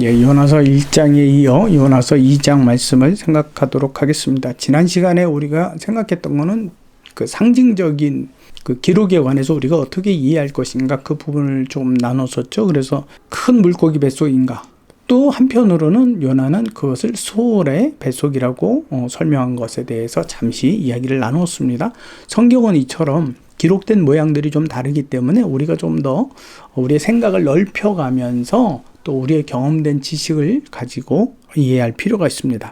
예, 요나서 1장에 이어 요나서 2장 말씀을 생각하도록 하겠습니다. 지난 시간에 우리가 생각했던 거는 그 상징적인 그 기록에 관해서 우리가 어떻게 이해할 것인가 그 부분을 좀 나눴었죠. 그래서 큰 물고기 뱃속인가. 또 한편으로는 요나는 그것을 소홀의 뱃속이라고 설명한 것에 대해서 잠시 이야기를 나누었습니다. 성경은 이처럼 기록된 모양들이 좀 다르기 때문에 우리가 좀 더 우리의 생각을 넓혀가면서 또 우리의 경험된 지식을 가지고 이해할 필요가 있습니다.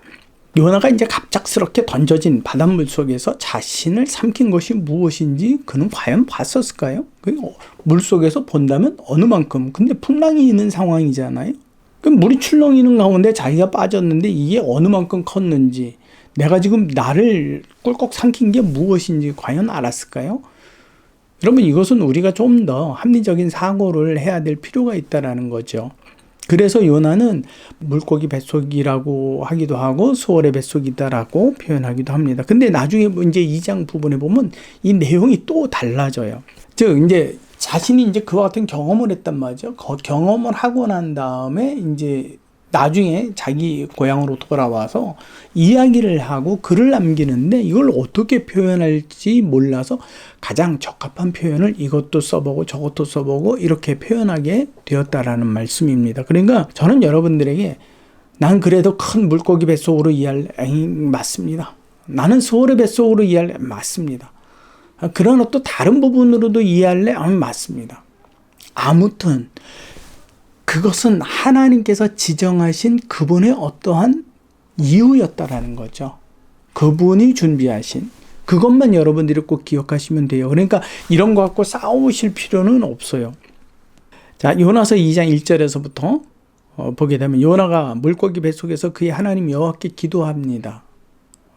요나가 이제 갑작스럽게 던져진 바닷물 속에서 자신을 삼킨 것이 무엇인지 그는 과연 봤었을까요? 물 속에서 본다면 어느 만큼? 근데 풍랑이 있는 상황이잖아요. 그럼 물이 출렁이는 가운데 자기가 빠졌는데 이게 어느 만큼 컸는지, 내가 지금 나를 꿀꺽 삼킨 게 무엇인지 과연 알았을까요? 여러분, 이것은 우리가 좀 더 합리적인 사고를 해야 될 필요가 있다는 거죠. 그래서 요나는 물고기 뱃속이라고 하기도 하고 소홀의 뱃속이다라고 표현하기도 합니다. 근데 나중에 이제 2장 부분에 보면 이 내용이 또 달라져요. 즉 이제 자신이 이제 그와 같은 경험을 했단 말이죠. 경험을 하고 난 다음에 이제 나중에 자기 고향으로 돌아와서 이야기를 하고 글을 남기는데 이걸 어떻게 표현할지 몰라서 가장 적합한 표현을 이것도 써보고 저것도 써보고 이렇게 표현하게 되었다라는 말씀입니다. 그러니까 저는 여러분들에게 난 그래도 큰 물고기 뱃속으로 이해할래? 맞습니다. 나는 소홀의 뱃속으로 이해할래? 맞습니다. 그러나 또 다른 부분으로도 이해할래? 맞습니다. 아무튼 그것은 하나님께서 지정하신 그분의 어떠한 이유였다라는 거죠. 그분이 준비하신 그것만 여러분들이 꼭 기억하시면 돼요. 그러니까 이런 거 갖고 싸우실 필요는 없어요. 자, 요나서 2장 1절에서부터 보게 되면 요나가 물고기 뱃속에서 그의 하나님 여호와께 기도합니다.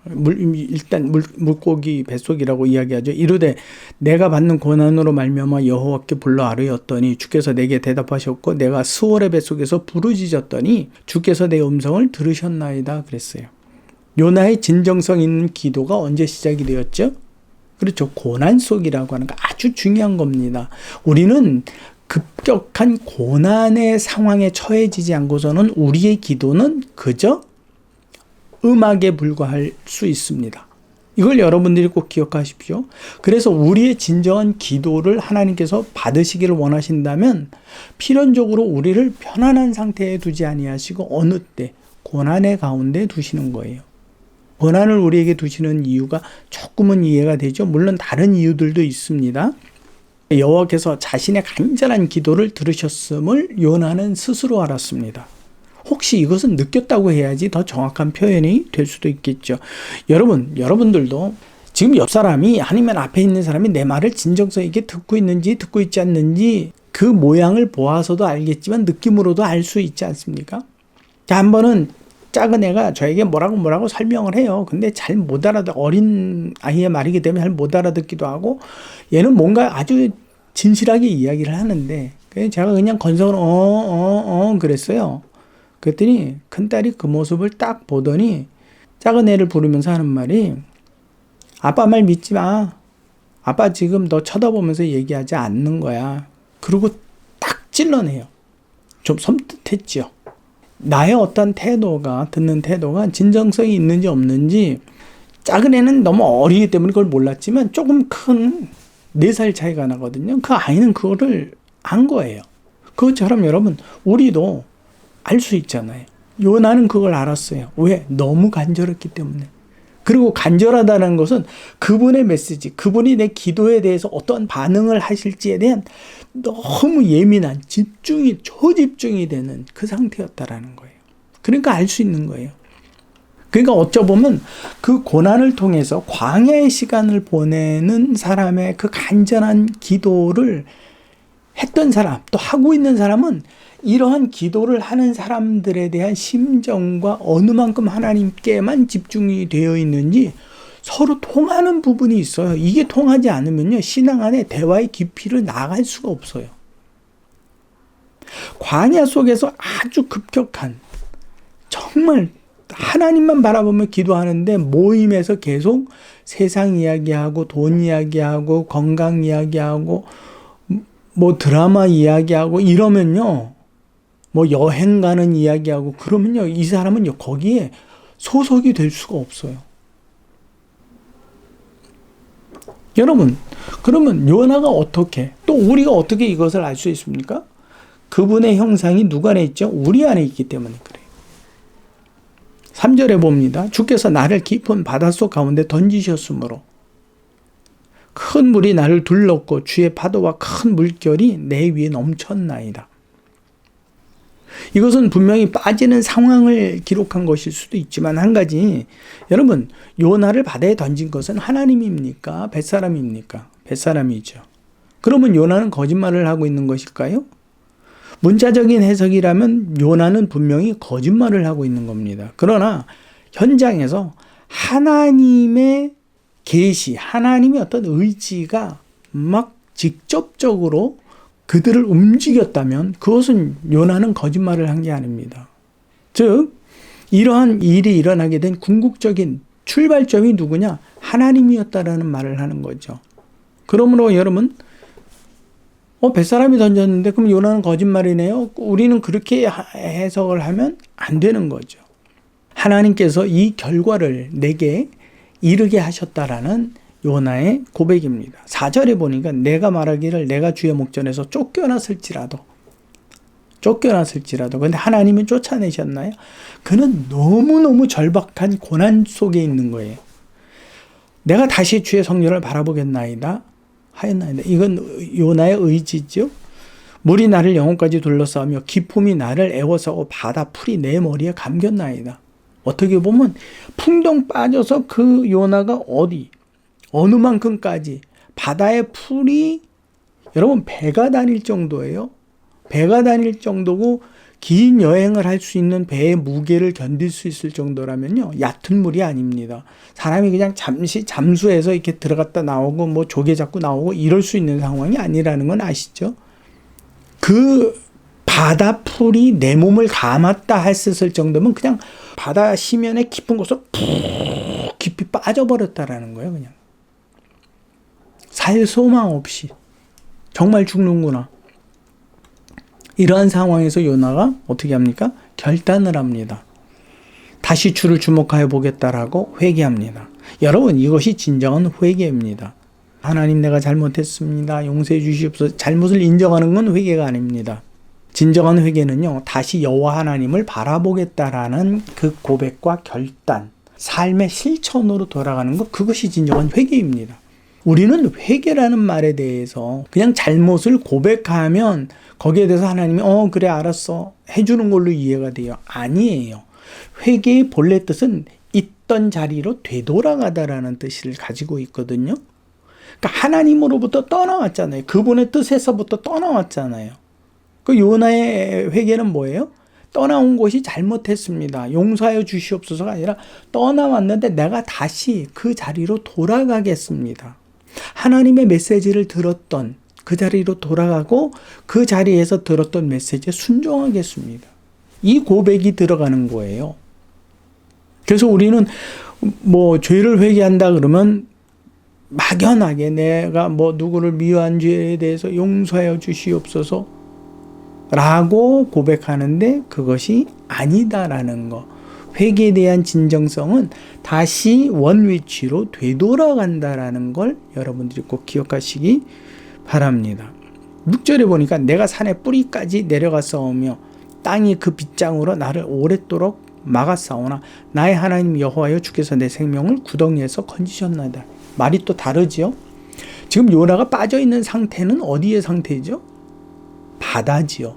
일단 물고기 뱃속이라고 이야기하죠. 이르되 내가 받는 고난으로 말미암아 여호와께 불러 아뢰었더니 주께서 내게 대답하셨고 내가 스월의 뱃속에서 부르짖었더니 주께서 내 음성을 들으셨나이다 그랬어요. 요나의 진정성 있는 기도가 언제 시작이 되었죠? 그렇죠. 고난 속이라고 하는 거 아주 중요한 겁니다. 우리는 급격한 고난의 상황에 처해지지 않고서는 우리의 기도는 그저 음악에 불과할 수 있습니다. 이걸 여러분들이 꼭 기억하십시오. 그래서 우리의 진정한 기도를 하나님께서 받으시기를 원하신다면 필연적으로 우리를 편안한 상태에 두지 아니하시고 어느 때 고난의 가운데 두시는 거예요. 고난을 우리에게 두시는 이유가 조금은 이해가 되죠. 물론 다른 이유들도 있습니다. 여호와께서 자신의 간절한 기도를 들으셨음을 요나는 스스로 알았습니다. 혹시 이것은 느꼈다고 해야지 더 정확한 표현이 될 수도 있겠죠. 여러분들도 지금 옆 사람이 아니면 앞에 있는 사람이 내 말을 진정성 있게 듣고 있는지 듣고 있지 않는지 그 모양을 보아서도 알겠지만 느낌으로도 알 수 있지 않습니까? 자, 한 번은 작은 애가 저에게 뭐라고 설명을 해요. 근데 잘 못 어린 아이의 말이기 때문에 잘 못 알아듣기도 하고 얘는 뭔가 아주 진실하게 이야기를 하는데 제가 그냥 건성으로 그랬어요. 그랬더니 큰딸이 그 모습을 딱 보더니 작은 애를 부르면서 하는 말이 아빠 말 믿지 마. 아빠 지금 너 쳐다보면서 얘기하지 않는 거야. 그리고 딱 찔러내요. 좀 섬뜩했죠. 나의 어떤 듣는 태도가 진정성이 있는지 없는지 작은 애는 너무 어리기 때문에 그걸 몰랐지만 조금 큰 4살 차이가 나거든요. 그 아이는 그거를 안 거예요. 그것처럼 여러분 우리도 알 수 있잖아요. 요나는 그걸 알았어요. 왜? 너무 간절했기 때문에. 그리고 간절하다는 것은 그분의 메시지, 그분이 내 기도에 대해서 어떤 반응을 하실지에 대한 너무 예민한 초집중이 되는 그 상태였다라는 거예요. 그러니까 알 수 있는 거예요. 그러니까 어쩌보면 그 고난을 통해서 광야의 시간을 보내는 사람의 그 간절한 기도를 했던 사람, 또 하고 있는 사람은 이러한 기도를 하는 사람들에 대한 심정과 어느 만큼 하나님께만 집중이 되어 있는지 서로 통하는 부분이 있어요. 이게 통하지 않으면요, 신앙 안에 대화의 깊이를 나아갈 수가 없어요. 광야 속에서 아주 급격한, 정말 하나님만 바라보며 기도하는데 모임에서 계속 세상 이야기하고 돈 이야기하고 건강 이야기하고 뭐 드라마 이야기하고 이러면요, 뭐 여행 가는 이야기하고 그러면요, 이 사람은요, 거기에 소속이 될 수가 없어요. 여러분, 그러면 요나가 어떻게, 또 우리가 어떻게 이것을 알 수 있습니까? 그분의 형상이 누구 안에 있죠? 우리 안에 있기 때문에 그래요. 3절에 봅니다. 주께서 나를 깊은 바닷속 가운데 던지셨으므로 큰 물이 나를 둘렀고 주의 파도와 큰 물결이 내 위에 넘쳤나이다. 이것은 분명히 빠지는 상황을 기록한 것일 수도 있지만 한 가지, 여러분, 요나를 바다에 던진 것은 하나님입니까? 뱃사람입니까? 뱃사람이죠. 그러면 요나는 거짓말을 하고 있는 것일까요? 문자적인 해석이라면 요나는 분명히 거짓말을 하고 있는 겁니다. 그러나 현장에서 하나님의 계시, 하나님의 어떤 의지가 막 직접적으로 그들을 움직였다면 그것은 요나는 거짓말을 한 게 아닙니다. 즉, 이러한 일이 일어나게 된 궁극적인 출발점이 누구냐? 하나님이었다라는 말을 하는 거죠. 그러므로 여러분, 뱃사람이 던졌는데 그럼 요나는 거짓말이네요? 우리는 그렇게 해석을 하면 안 되는 거죠. 하나님께서 이 결과를 내게 이르게 하셨다라는 요나의 고백입니다. 4절에 보니까 내가 말하기를 내가 주의 목전에서 쫓겨났을지라도 근데 하나님은 쫓아내셨나요? 그는 너무너무 절박한 고난 속에 있는 거예요. 내가 다시 주의 성전을 바라보겠나이다 하였나이다. 이건 요나의 의지죠. 물이 나를 영혼까지 둘러싸며 기품이 나를 애워싸고 바다 풀이 내 머리에 감겼나이다. 어떻게 보면 풍덩 빠져서 그 요나가 어느 만큼까지 바다의 풀이 여러분 배가 다닐 정도예요. 배가 다닐 정도고 긴 여행을 할 수 있는 배의 무게를 견딜 수 있을 정도라면요, 얕은 물이 아닙니다. 사람이 그냥 잠시 잠수해서 이렇게 들어갔다 나오고 뭐 조개 잡고 나오고 이럴 수 있는 상황이 아니라는 건 아시죠? 그 바다 풀이 내 몸을 감았다 했을 정도면 그냥 바다 시면의 깊은 곳으로 푹 깊이 빠져버렸다라는 거예요. 그냥 살 소망 없이 정말 죽는구나. 이러한 상황에서 요나가 어떻게 합니까? 결단을 합니다. 다시 주를 주목하여 보겠다라고 회개합니다. 여러분, 이것이 진정한 회개입니다. 하나님, 내가 잘못했습니다. 용서해 주시옵소서. 잘못을 인정하는 건 회개가 아닙니다. 진정한 회개는요, 다시 여호와 하나님을 바라보겠다라는 그 고백과 결단, 삶의 실천으로 돌아가는 것, 그것이 진정한 회개입니다. 우리는 회개라는 말에 대해서 그냥 잘못을 고백하면 거기에 대해서 하나님이 그래 알았어 해주는 걸로 이해가 돼요. 아니에요. 회개의 본래 뜻은 있던 자리로 되돌아가다라는 뜻을 가지고 있거든요. 그러니까 하나님으로부터 떠나왔잖아요. 그분의 뜻에서부터 떠나왔잖아요. 그 요나의 회개는 뭐예요? 떠나온 곳이 잘못했습니다. 용서하여 주시옵소서가 아니라 떠나왔는데 내가 다시 그 자리로 돌아가겠습니다. 하나님의 메시지를 들었던 그 자리로 돌아가고 그 자리에서 들었던 메시지에 순종하겠습니다. 이 고백이 들어가는 거예요. 그래서 우리는 뭐 죄를 회개한다 그러면 막연하게 내가 뭐 누구를 미워한 죄에 대해서 용서하여 주시옵소서 라고 고백하는데 그것이 아니다라는 거. 회개에 대한 진정성은 다시 원위치로 되돌아간다라는 걸 여러분들이 꼭 기억하시기 바랍니다. 6절에 보니까 내가 산의 뿌리까지 내려가사오며 땅이 그 빗장으로 나를 오랫도록 막았사오나 나의 하나님 여호와여 주께서 내 생명을 구덩이에서 건지셨나이다. 말이 또 다르죠. 지금 요나가 빠져있는 상태는 어디의 상태죠? 바다지요.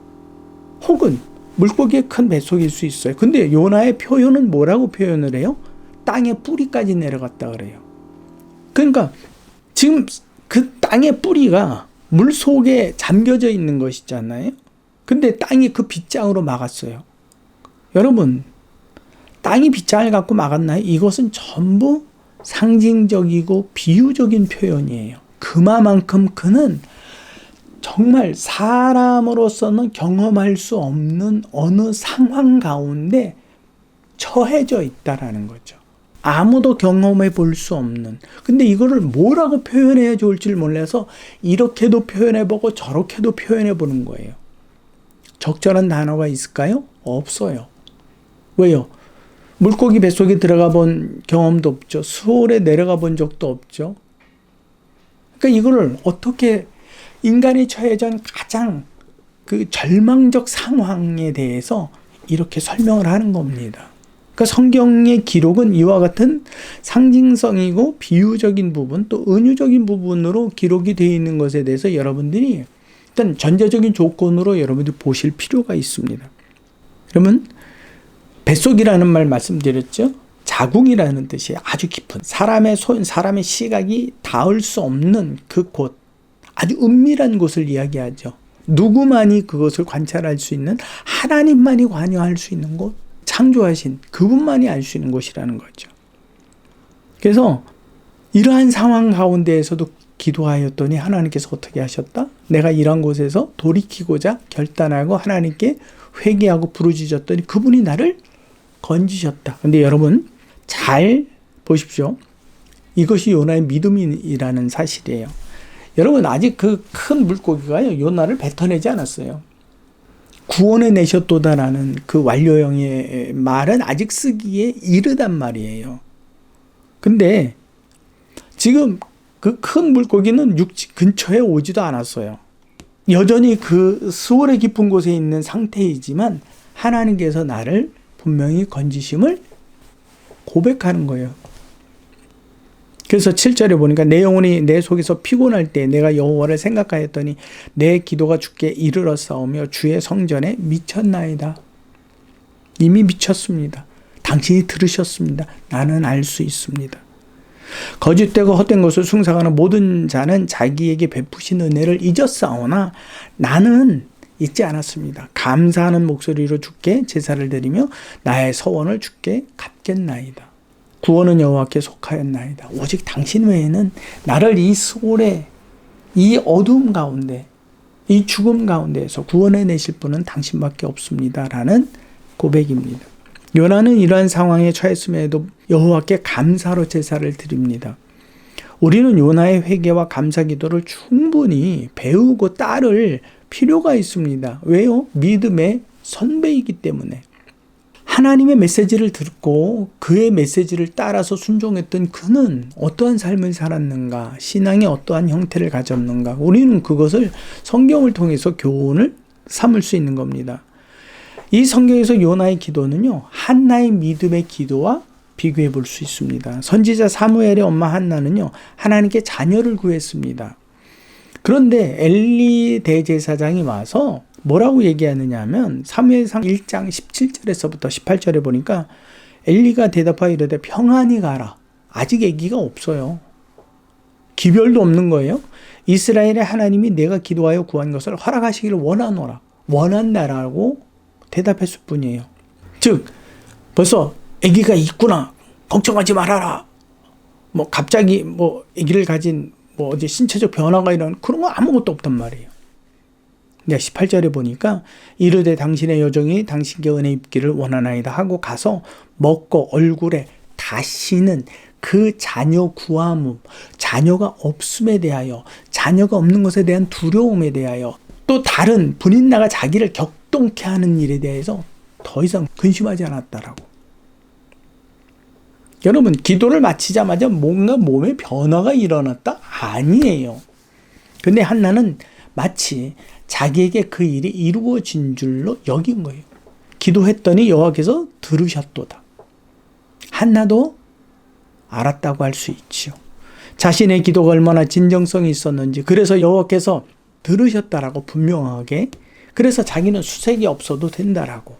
혹은 물고기의 큰 뱃속일 수 있어요. 근데 요나의 표현은 뭐라고 표현을 해요? 땅의 뿌리까지 내려갔다 그래요. 그러니까 지금 그 땅의 뿌리가 물 속에 잠겨져 있는 것이잖아요. 근데 땅이 그 빗장으로 막았어요. 여러분, 땅이 빗장을 갖고 막았나요? 이것은 전부 상징적이고 비유적인 표현이에요. 그만큼 그는 정말 사람으로서는 경험할 수 없는 어느 상황 가운데 처해져 있다라는 거죠. 아무도 경험해 볼 수 없는. 근데 이거를 뭐라고 표현해야 좋을지 몰라서 이렇게도 표현해보고 저렇게도 표현해보는 거예요. 적절한 단어가 있을까요? 없어요. 왜요? 물고기 뱃속에 들어가 본 경험도 없죠. 수월에 내려가 본 적도 없죠. 그러니까 이거를 어떻게 인간이 처해진 가장 그 절망적 상황에 대해서 이렇게 설명을 하는 겁니다. 그러니까 성경의 기록은 이와 같은 상징성이고 비유적인 부분 또 은유적인 부분으로 기록이 되어 있는 것에 대해서 여러분들이 일단 전제적인 조건으로 여러분들이 보실 필요가 있습니다. 그러면 뱃속이라는 말 말씀드렸죠? 자궁이라는 뜻이 아주 깊은 사람의 손, 사람의 시각이 닿을 수 없는 그 곳, 아주 은밀한 곳을 이야기하죠. 누구만이 그것을 관찰할 수 있는 하나님만이 관여할 수 있는 곳, 창조하신 그분만이 알 수 있는 곳이라는 거죠. 그래서 이러한 상황 가운데에서도 기도하였더니 하나님께서 어떻게 하셨다? 내가 이러한 곳에서 돌이키고자 결단하고 하나님께 회개하고 부르짖었더니 그분이 나를 건지셨다. 근데 여러분 잘 보십시오. 이것이 요나의 믿음이라는 사실이에요. 여러분 아직 그 큰 물고기가요 요나를 뱉어내지 않았어요. 구원해 내셨도다라는 그 완료형의 말은 아직 쓰기에 이르단 말이에요. 근데 지금 그 큰 물고기는 육지 근처에 오지도 않았어요. 여전히 그 수월의 깊은 곳에 있는 상태이지만 하나님께서 나를 분명히 건지심을 고백하는 거예요. 그래서 7절에 보니까 내 영혼이 내 속에서 피곤할 때 내가 여호와를 생각하였더니 내 기도가 주께 이르렀사오며 주의 성전에 미쳤나이다. 이미 미쳤습니다. 당신이 들으셨습니다. 나는 알 수 있습니다. 거짓되고 헛된 것을 숭상하는 모든 자는 자기에게 베푸신 은혜를 잊었사오나 나는 잊지 않았습니다. 감사하는 목소리로 주께 제사를 드리며 나의 서원을 주께 갚겠나이다. 구원은 여호와께 속하였나이다. 오직 당신 외에는 나를 이 수월의 이 어두움 가운데 이 죽음 가운데에서 구원해내실 분은 당신밖에 없습니다. 라는 고백입니다. 요나는 이러한 상황에 처했음에도 여호와께 감사로 제사를 드립니다. 우리는 요나의 회개와 감사 기도를 충분히 배우고 따를 필요가 있습니다. 왜요? 믿음의 선배이기 때문에. 하나님의 메시지를 듣고 그의 메시지를 따라서 순종했던 그는 어떠한 삶을 살았는가, 신앙이 어떠한 형태를 가졌는가, 우리는 그것을 성경을 통해서 교훈을 삼을 수 있는 겁니다. 이 성경에서 요나의 기도는요, 한나의 믿음의 기도와 비교해 볼 수 있습니다. 선지자 사무엘의 엄마 한나는요, 하나님께 자녀를 구했습니다. 그런데 엘리 대제사장이 와서 뭐라고 얘기하느냐 하면 사무엘상 1장 17절에서부터 18절에 보니까 엘리가 대답하여 이르되 평안히 가라. 아직 아기가 없어요. 기별도 없는 거예요. 이스라엘의 하나님이 내가 기도하여 구한 것을 허락하시기를 원하노라. 원한다라고 대답했을 뿐이에요. 즉 벌써 아기가 있구나. 걱정하지 말아라. 뭐 갑자기 뭐 아기를 가진 뭐 어디 신체적 변화가 일어나는 그런 거 아무것도 없단 말이에요. 18절에 보니까 이르되 당신의 여종이 당신께 은혜 입기를 원하나이다 하고 가서 먹고 얼굴에 다시는 그 자녀 구함, 자녀가 없음에 대하여, 자녀가 없는 것에 대한 두려움에 대하여, 또 다른 분인나가 자기를 격동케 하는 일에 대해서 더 이상 근심하지 않았다라고. 여러분 기도를 마치자마자 뭔가 몸에 변화가 일어났다? 아니에요. 근데 한나는 마치 자기에게 그 일이 이루어진 줄로 여긴 거예요. 기도했더니 여호와께서 들으셨도다. 한나도 알았다고 할 수 있지요. 자신의 기도가 얼마나 진정성이 있었는지, 그래서 여호와께서 들으셨다라고 분명하게, 그래서 자기는 수색이 없어도 된다라고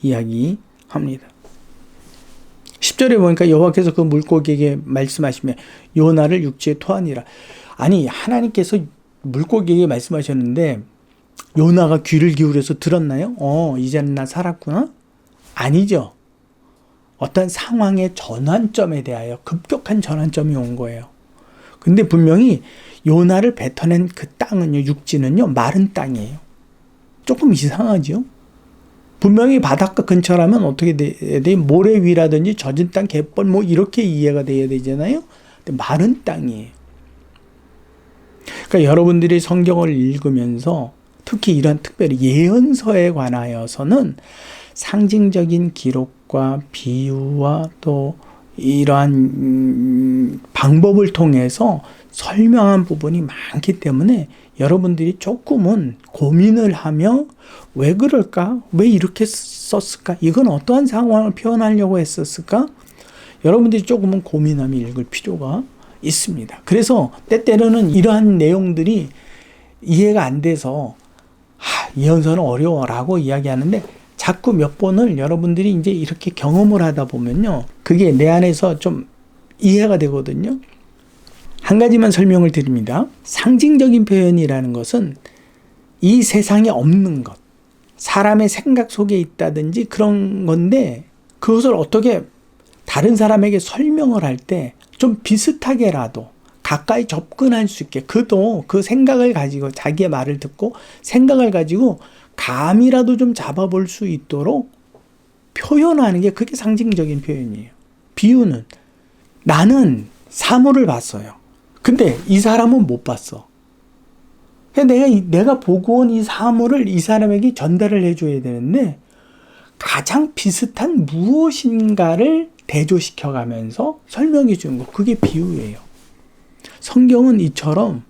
이야기합니다. 10절에 보니까 여호와께서 그 물고기에게 말씀하시며 요나를 육지에 토하니라. 아니 하나님께서 물고기에게 말씀하셨는데 요나가 귀를 기울여서 들었나요? 이제는 나 살았구나? 아니죠. 어떤 상황의 전환점에 대하여 급격한 전환점이 온 거예요. 근데 분명히 요나를 뱉어낸 그 땅은요, 육지는요, 마른 땅이에요. 조금 이상하죠? 분명히 바닷가 근처라면 어떻게 돼야 돼? 모래 위라든지 젖은 땅, 갯벌 뭐 이렇게 이해가 돼야 되잖아요. 근데 마른 땅이에요. 그러니까 여러분들이 성경을 읽으면서 특히 이런 특별히 예언서에 관하여서는 상징적인 기록과 비유와 또 이러한 방법을 통해서 설명한 부분이 많기 때문에 여러분들이 조금은 고민을 하며 왜 그럴까? 왜 이렇게 썼을까? 이건 어떠한 상황을 표현하려고 했었을까? 여러분들이 조금은 고민하며 읽을 필요가 있습니다. 그래서 때때로는 이러한 내용들이 이해가 안 돼서 예언서는 어려워라고 이야기하는데 자꾸 몇 번을 여러분들이 이제 이렇게 경험을 하다 보면요. 그게 내 안에서 좀 이해가 되거든요. 한 가지만 설명을 드립니다. 상징적인 표현이라는 것은 이 세상에 없는 것, 사람의 생각 속에 있다든지 그런 건데 그것을 어떻게 다른 사람에게 설명을 할 때 좀 비슷하게라도 가까이 접근할 수 있게 그도 그 생각을 가지고 자기의 말을 듣고 생각을 가지고 감이라도 좀 잡아볼 수 있도록 표현하는 게 그게 상징적인 표현이에요. 비유는 나는 사물을 봤어요. 근데 이 사람은 못 봤어. 내가 보고 온 이 사물을 이 사람에게 전달을 해줘야 되는데 가장 비슷한 무엇인가를 대조시켜가면서 설명해 주는 거. 그게 비유예요. 성경은 이처럼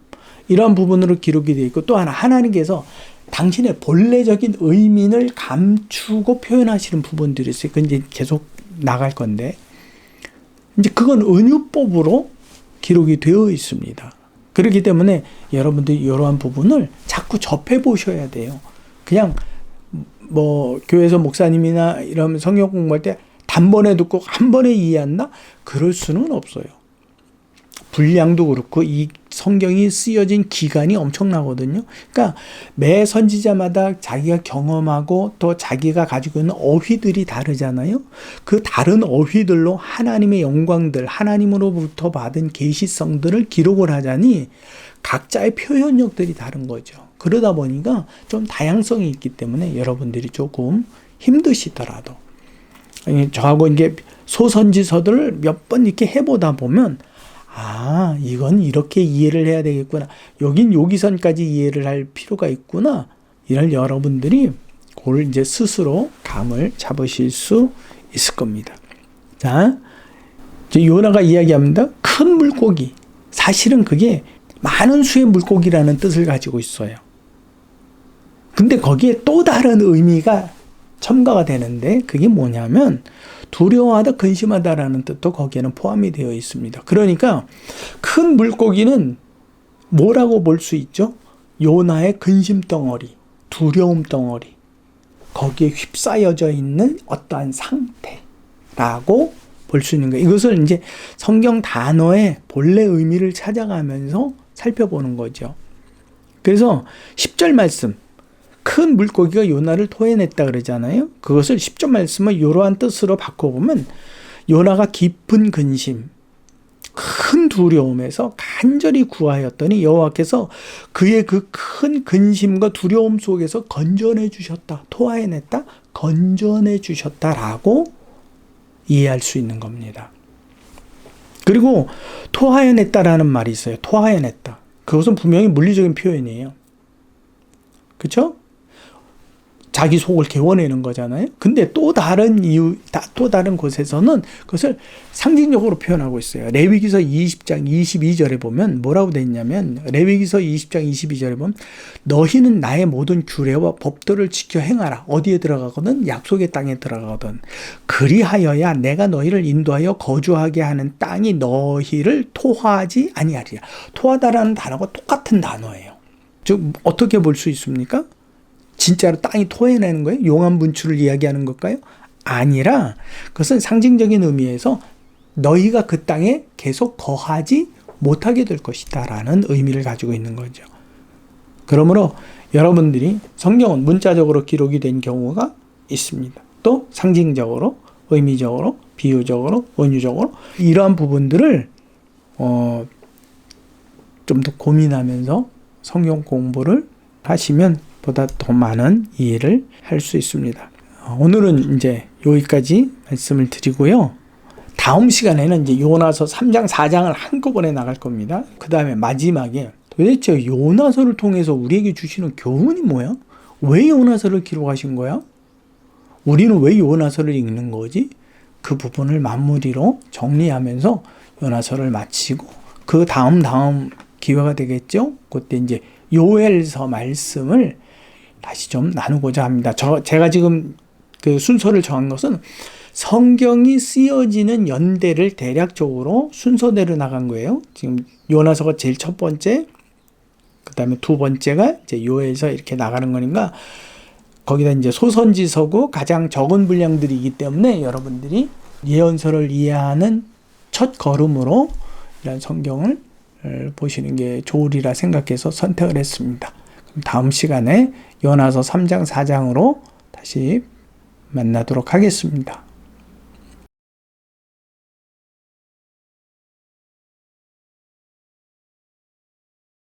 이러한 부분으로 기록이 되어 있고 또 하나님께서 당신의 본래적인 의미를 감추고 표현하시는 부분들이 있어요. 그건 이제 계속 나갈 건데 이제 그건 은유법으로 기록이 되어 있습니다. 그렇기 때문에 여러분들이 이러한 부분을 자꾸 접해 보셔야 돼요. 그냥 뭐 교회에서 목사님이나 이런 성경 공부할 때 단번에 듣고 한 번에 이해한다? 그럴 수는 없어요. 분량도 그렇고 이 성경이 쓰여진 기간이 엄청나거든요. 그러니까 매 선지자마다 자기가 경험하고 또 자기가 가지고 있는 어휘들이 다르잖아요. 그 다른 어휘들로 하나님의 영광들, 하나님으로부터 받은 계시성들을 기록을 하자니 각자의 표현력들이 다른 거죠. 그러다 보니까 좀 다양성이 있기 때문에 여러분들이 조금 힘드시더라도 저하고 이제 소선지서들을 몇 번 이렇게 해보다 보면 이건 이렇게 이해를 해야 되겠구나. 여긴 여기선까지 이해를 할 필요가 있구나. 이런 여러분들이 그걸 이제 스스로 감을 잡으실 수 있을 겁니다. 자, 이제 요나가 이야기합니다. 큰 물고기. 사실은 그게 많은 수의 물고기라는 뜻을 가지고 있어요. 근데 거기에 또 다른 의미가 첨가가 되는데 그게 뭐냐면 두려워하다 근심하다라는 뜻도 거기에는 포함이 되어 있습니다. 그러니까 큰 물고기는 뭐라고 볼 수 있죠? 요나의 근심 덩어리, 두려움 덩어리, 거기에 휩싸여져 있는 어떠한 상태라고 볼 수 있는 거예요. 이것을 이제 성경 단어의 본래 의미를 찾아가면서 살펴보는 거죠. 그래서 10절 말씀, 큰 물고기가 요나를 토해냈다 그러잖아요. 그것을 10절 말씀을 이러한 뜻으로 바꿔보면 요나가 깊은 근심, 큰 두려움에서 간절히 구하였더니 여호와께서 그의 그 큰 근심과 두려움 속에서 건져내 주셨다. 토해냈다? 건져내 주셨다라고 이해할 수 있는 겁니다. 그리고 토하여냈다라는 말이 있어요. 토하여냈다. 그것은 분명히 물리적인 표현이에요. 그렇죠? 자기 속을 개워내는 거잖아요. 근데 또 다른 또 다른 곳에서는 그것을 상징적으로 표현하고 있어요. 레위기서 20장 22절에 보면 뭐라고 돼 있냐면 레위기서 20장 22절에 보면 너희는 나의 모든 규례와 법도를 지켜 행하라. 어디에 들어가거든? 약속의 땅에 들어가거든. 그리하여야 내가 너희를 인도하여 거주하게 하는 땅이 너희를 토하지 아니하리라. 토하다라는 단어가 똑같은 단어예요. 즉 어떻게 볼 수 있습니까? 진짜로 땅이 토해내는 거예요? 용암 분출을 이야기하는 걸까요? 아니라 그것은 상징적인 의미에서 너희가 그 땅에 계속 거하지 못하게 될 것이다 라는 의미를 가지고 있는 거죠. 그러므로 여러분들이 성경은 문자적으로 기록이 된 경우가 있습니다. 또 상징적으로, 의미적으로, 비유적으로, 은유적으로 이러한 부분들을 좀 더 고민하면서 성경 공부를 하시면 보다 더 많은 이해를 할 수 있습니다. 오늘은 이제 여기까지 말씀을 드리고요. 다음 시간에는 이제 요나서 3장, 4장을 한꺼번에 나갈 겁니다. 그 다음에 마지막에 도대체 요나서를 통해서 우리에게 주시는 교훈이 뭐야? 왜 요나서를 기록하신 거야? 우리는 왜 요나서를 읽는 거지? 그 부분을 마무리로 정리하면서 요나서를 마치고 그 다음 기회가 되겠죠? 그때 이제 요엘서 말씀을 다시 좀 나누고자 합니다. 제가 지금 그 순서를 정한 것은 성경이 쓰여지는 연대를 대략적으로 순서대로 나간 거예요. 지금 요나서가 제일 첫 번째, 그 다음에 두 번째가 이제 요엘서 이렇게 나가는 거니까 거기다 이제 소선지서고 가장 적은 분량들이기 때문에 여러분들이 예언서를 이해하는 첫 걸음으로 이런 성경을 보시는 게 좋으리라 생각해서 선택을 했습니다. 그럼 다음 시간에 요나서 3장, 4장으로 다시 만나도록 하겠습니다.